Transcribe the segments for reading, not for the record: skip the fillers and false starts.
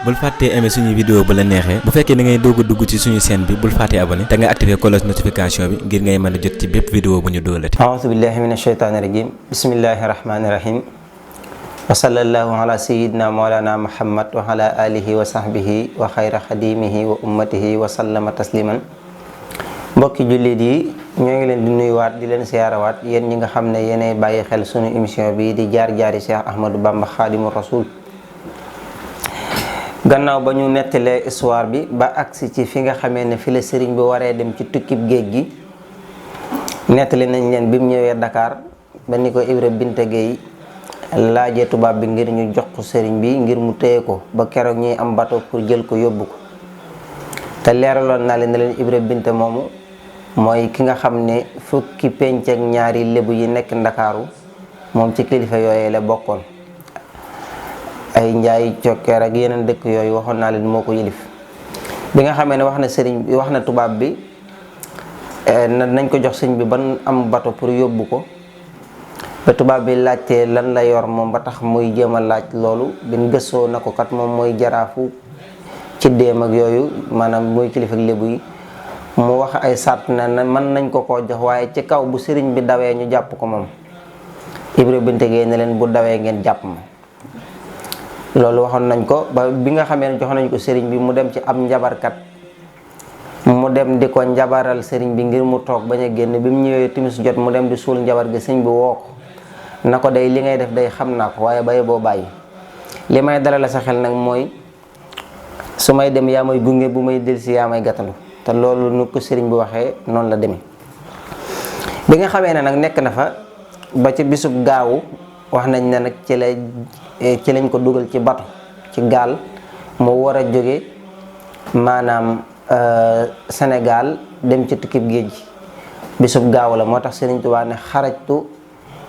bul fàttee aimer suñu vidéo bu la neexee bu fekkee da ngay doog a dugg ci suñu chaîne bi bul fàttee abonné te nga activer cloche notification bi ngir ngay mën a jot ci bépp vidéo bu ñu doolati. a'uuzu billahi mina shaytaani rajim bismillahi rahmaani rahim wa sallallahu ala sayyidina mawlana muhammad wa ala alihi wa sahbihi wa xayra xadimihi wa ummatihi wa sallama tasliman. mbokki jullit yi ñoo ngi leen di nuyuwaat di leen siyaarawaat yéen ñi nga xam ne yéenay bàyyi xel suñu émission bi di jaar-jaari Cheikh Ahmadou Bamba Xaadimu Rasul. gannaaw ba ñu nettalee histoire bi ba agsi ci fi nga xamee ne fi la sëriñ bi waree dem ci tukkib géej gi nettali nañ leen bi mu ñëwee Dakar ba ni ko Ibra Binte Gueye laajee tubaab bi ngir ñu jox ko sëriñ bi ngir mu téye ko ba keroog ñuy am bateau pour jël ko yóbbu ko te leeraloon naa leen ne leen Ibra Binte moomu mooy ki nga xam ne fukki penc ak ñaari lébu yi nekk Ndakaaru moom ci kilifa yooyu la bokkoon. ay njaay cokkeer ak yeneen dëkk yooyu waxoon naa leen moo ko yilif bi nga xamee ne wax na sëriñ bi wax na tubaab bi nañ ko jox sëriñ bi ban am bato pour yóbbu ko ba tubaab bi laajtee lan la yor moom ba tax muy jéem a laaj loolu bin gëstoo na ko kat moom mooy jaraafu ci déem ak yooyu maanaam mooy kilifa ak lébu yi mu wax ay sart na mën nañ ko koo jox waaye ci kaw bu sëriñ bi dawee ñu jàpp ko moom Ibra Binte Gueye ne leen bu dawee ngeen jàpp ma. loolu waxoon nañ ko ba bi nga xamee ne jox nañ ko sëriñ bi mu dem ci am njabarkat mu dem di ko njabaral sëriñ bi ngir mu toog bañ a génn bi mu ñëwee timis jot mu dem di suul njabar gi sëriñ bi woo ko na ko day li ngay def day xam naa ko waaye baye boo bàyyi li may dalal sa xel nag mooy su may dem yaa may gunge bu may delsi yaa may gàttandu te loolu nu ko sëriñ bi waxee noonu la demee. bi nga xamee ne nag nekk na fa ba ci bisub gaawu wax nañ ne nag ci lañ ko dugal ci bato ci gaal mu war a jóge maanaam Sénégal dem ci tukkib géej gi bisub gaaw la moo tax Sëriñ Tuubaa ne xarajtu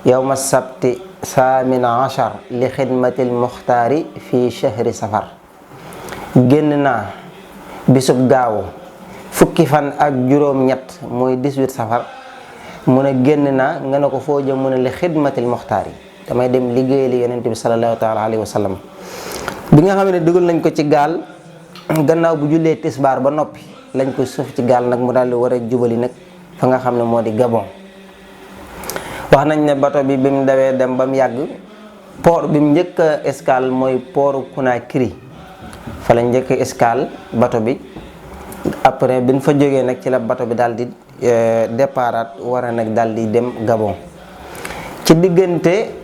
yawma sabti saamina achar li xidmatil muxtaari fi chahri safar génn naa bisub gaaw fukki fan ak juróom-ñett mooy 18 safar mu ne génn naa nga ne ko foo jëm mu ne li xidmatil muxtaari damay dem liggéeyal yonent bi sallallahu taala alayhi wa sallam. bi nga xam ne dugal nañ ko ci gaal gannaaw bu jullee tisbaar ba noppi lañ ko suuf ci gaal nag mu daal di war a jubali nag fa nga xam ne moo di Gabon. wax nañ ne bato bi mu dawee dem ba mu yàgg port bi mu njëkk a escale mooy port Conakry fa la njëkk a escale bato bi après bi ñu fa jógee nag ci la bato bi daal di départ war a nag daal di dem Gabon ci diggante.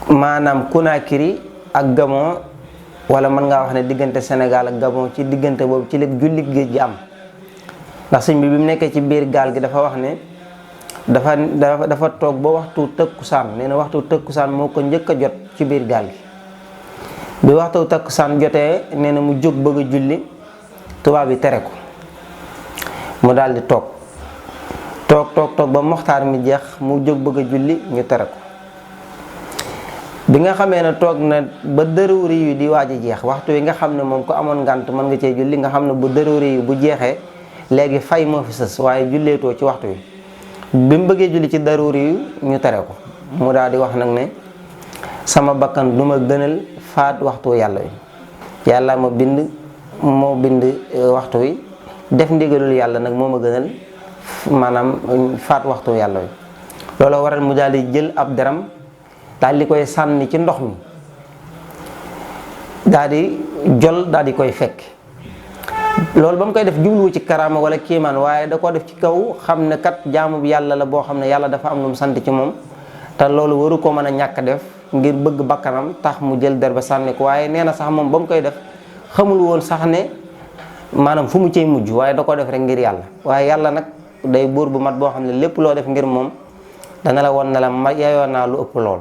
maanaam Conakry ak Gabon wala mën ngaa wax ne diggante Sénégal ak Gabon ci diggante boobu ci la julli géej gi am ndax sëñ bi mu nekkee ci biir gaal gi dafa wax ne dafa toog ba waxtu tëkkusaan nee na waxtu tëkkusaan moo ko njëkk a jot ci biir gaal gi bi waxtu tëkkusaan jotee nee na mu jóg bëgg a julli tubaab bi tere ko mu daal di toog ba moxtaar mi jeex mu jóg bëgg a julli ñu tere ko. bi nga xamee ne toog na ba dërëwri yu di waaj a jeex waxtu wi nga xam ne moom ko amoon ngànt mën nga cee julli nga xam ne bu dërëwri yu bu jeexee léegi fay moo fi sës waaye julleetoo ci waxtu wi bi mu bëggee julli ci dërëwri yu ñu tere ko mu daal di wax nag ne sama bakkan du ma gënal faat waxtu yàlla wi yàlla moo bind waxtu wi def ndigalul yàlla nag moo ma gënal maanaam faat waxtu yàlla wi loolu waral mu daal di jël ab deram daal di koy sànni ci ndox mi daal di jol daal di koy fekk loolu ba mu koy def jubluwu ci karaama wala kéemaan waaye da ko def ci kaw xam ne kat jaamu bi yàlla la boo xam ne yàlla dafa am lu mu sant ci moom te loolu waru ko mën a ñàkk def ngir bëgg bakkanam tax mu jël der ba sànni ko waaye nee na sax moom ba mu koy def xamul woon sax ne maanaam fu mu cay mujj waaye da ko def rek ngir yàlla waaye yàlla nag day buur bu mat boo xam ne lépp loo def ngir moom dana la won ne la ma yeyoo naa lu ëpp lool.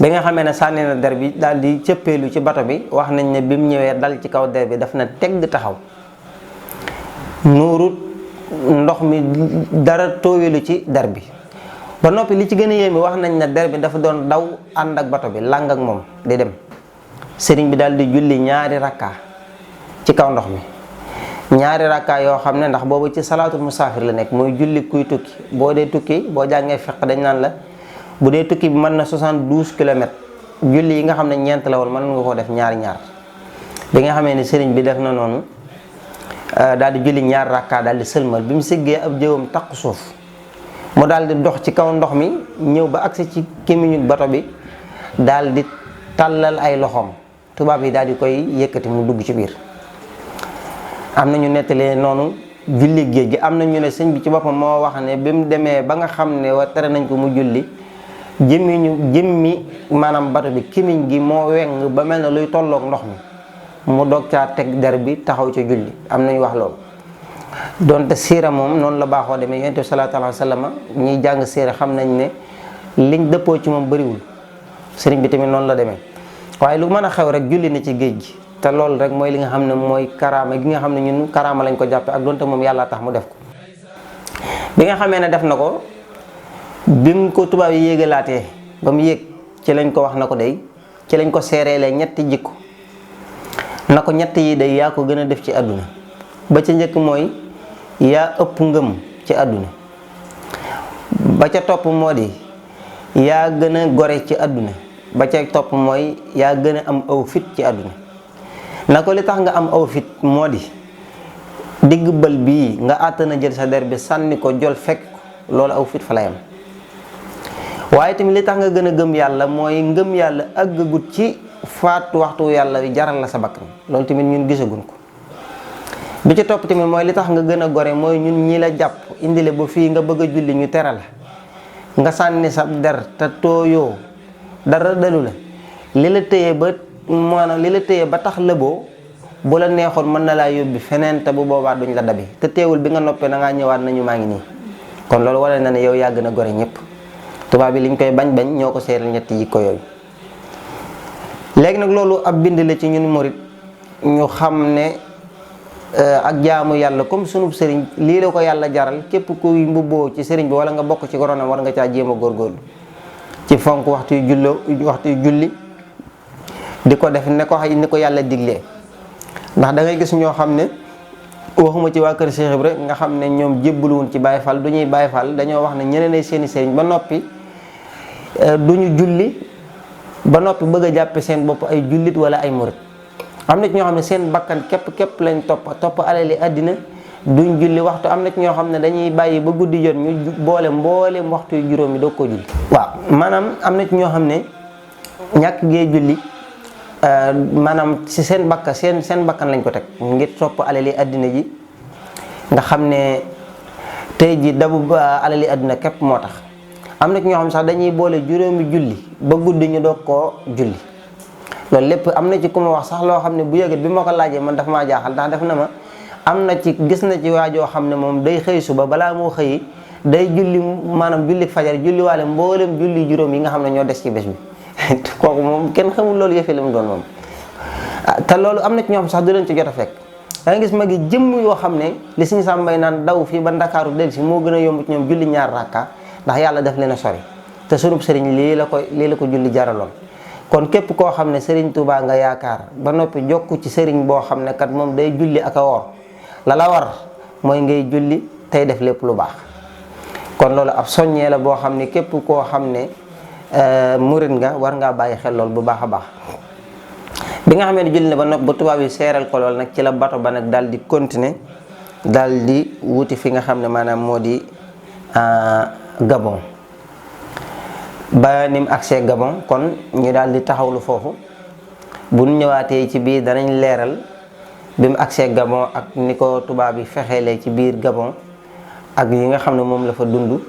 bi nga xamee ne sànni na der bi daal di cëppeelu ci bato bi wax nañ ne bi mu ñëwee dal ci kaw der bi daf na tegg taxaw nuurut ndox mi dara tooyelu ci der bi ba noppi li ci gën a yéeme wax nañ ne der bi dafa doon daw ànd ak bato bi làng ak moom di dem sëriñ bi daal di julli ñaari rakka ci kaw ndox mi ñaari rakka yoo xam ne ndax boobu ci salaatul musaafir la nekk mooy julli kuy tukki. boo dee tukki boo jàngee fiq dañ naan la bu dee tukki bi mën na 72 kilomètres julli yi nga xam ne ñeent la woon mën nga koo def ñaar bi nga xamee ne sëriñ bi def na noonu daal di julli ñaar rakka daal di sëlmal bi mu siggee ab jëwam taq suuf mu daal di dox ci kaw ndox mi ñëw ba agsi ci gémmiñu bato bi daal di tàllal ay loxoom tubaab yi daal di koy yëkkati mu dugg ci biir. am na ñu nettalee noonu julli géej gi, am na ñu ne sëñ bi ci boppam moo wax ne bi mu demee ba nga xam ne tere nañ ko mu julli jëmmi maanaam bato bi kimiñ gi moo weng ba mel na luy tolloog ndox mi mu doog caa teg der bi taxaw ca julli. am nañu wax loolu donte siira moom noonu la baaxoo demee. Yonent bi sallallahu alayhi wa sallam ñiy jàng siira xam nañ ne liñ dëppoo ci moom bëriwul, sëriñ bi tamit noonu la demee. waaye lu mën a xew rek julli na ci géej gi, te loolu rek mooy li nga xam ne mooy karaama gi nga xam ne ñun karaama lañ ko jàppe ak donte moom yàlla tax mu def ko. bi nga xamee ne def na ko, bi mu ko tubaab yi yéegalaatee ba mu yéeg ci lañ ko wax na ko day ci lañ ko seereelee ñetti jikko na ko ñett yi day yaa ko gën a def ci àdduna. ba ca njëkk mooy yaa ëpp ngëm ci àdduna. ba ca topp moo di yaa gën a gore ci àdduna. ba ca topp mooy yaa gën a am aw fit ci àdduna. na ko li tax nga am aw fit moo di digg bël bii nga àttana jël sa der bi sànni ko jol fekk ko loolu aw fit fa la yam. waaye tamit li tax nga gën a gëm yàlla mooy ngëm yàlla àggagut ci faat waxtu yàlla wi jaral la sa bakkan, loolu tamit ñun gisaguñ ko. bi ci topp tamit mooy li tax nga gën a gore mooy ñun ñi la jàpp indile ba fii nga bëgg a julli ñu tere la nga sànni sa der te tooyoo dara dalu la li la téye ba maanaam li la téye ba tax lëboo bu la neexoon mën na laa yóbbi feneen te bu boobaa duñ la dabi te teewul bi nga noppee da ngaa ñëwaat nañu maa ngi nii. kon loolu wala na ne yow yaa gën a gore ñëpp. tubaab bi liñ koy bañ ñoo ko seeral ñetti jikko yooyu. léegi nag loolu ab bind la ci ñun murit ñu xam ne ak jaamu yàlla comme sunub sëriñ lii la ko yàlla jaral. képp kuy mbubboo ci sëriñ bi wala nga bokk ci goronam war nga caa jéem a góorgóorlu ci fonk waxtu yu julli di ko def ne ko yàlla diglee. ndax da ngay gis ñoo xam ne waxuma ci waa kër Cheikh Ibra nga xam ne ñoom jébbaluwuñ ci Baye Fall du ñuy Baye Fall dañoo wax ne ñeneen ay seeni sëriñ ba noppi duñu julli ba noppi bëgg a jàppe seen bopp ay jullit wala ay murit. am na ci ñoo xam ne seen bakkan képp lañ topp alali àddina duñ julli waxtu. am na ci ñoo xam ne dañuy bàyyi ba guddi jot ñu mbooleem waxtu yu juróom yi doog koo julli. waaw maanaam am na ci ñoo xam ne ñàkk gee julli maanaam ci seen bakkan lañ ko teg ngir topp alali àddina ji nga xam ne tey ji dabu alali àddina képp moo tax. am na ci ñoo xam sax dañuy boole juróomi julli ba guddi ñu doog koo julli. loolu lépp am na ci ku ma wax sax loo xam ne bu yëgat bi ma ko laajee man dafa maa jaaxal ndax def na ma am na ci gis na ci waajoo xam ne moom day xëy suba balaa moo xëyi day julli maanaam julli fajar julli waale mboolem julli juróom yi nga xam ne ñoo des ci bés bi kooku moom kenn xamul loolu yëfee la mu doon moom. te loolu am na ci ñoo xam sax du leen ci jot a fekk da nga gis ma gi jëmm yoo xam ne li suñu sàmbay naan daw fii ba Ndakaaru del si moo gën a yomb ci ñoom julli ñaar rakka ndax yàlla def leen a sori te sunub sëriñ lii la ko julli jaraloon. kon képp koo xam ne sëriñ Touba nga yaakaar ba noppi jokku ci sëriñ boo xam ne kat moom day julli ak a woor la war mooy ngay julli tey def lépp lu baax. kon loolu ab soññee la boo xam ne képp koo xam ne murit nga war ngaa bàyyi xel lool bu baax a baax. bi nga xamee ne julli na ba noppi ba tubaab yi seeral ko lool nag ci la bato ba nag daal di continuer daal di wuti fi nga xam ne maanaam moo di Gabon. ba ni mu agsee Gabon kon ñu daal di taxawlu foofu bu ñu ñëwaatee ci biir danañ leeral bi mu agsee Gabon ak ni ko tubaab yi fexeelee ci biir Gabon ak yi nga xam ne moom la fa dund.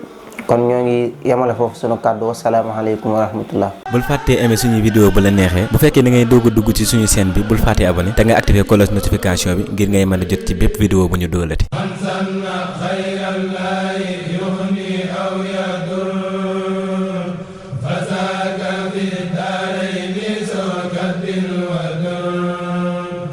kon ñoo ngi yemale foofu sunu kàddu wasalaamaaleykum wa rahmatullah. bul fàttee aimé suñu vidéo bu la neexee bu fekkee da ngay doog a dugg ci suñu chaîne bi bul fàttee abonné te nga activé cloche notification bi ngir ngay mën a jot ci bépp vidéo bu ñu dóolati.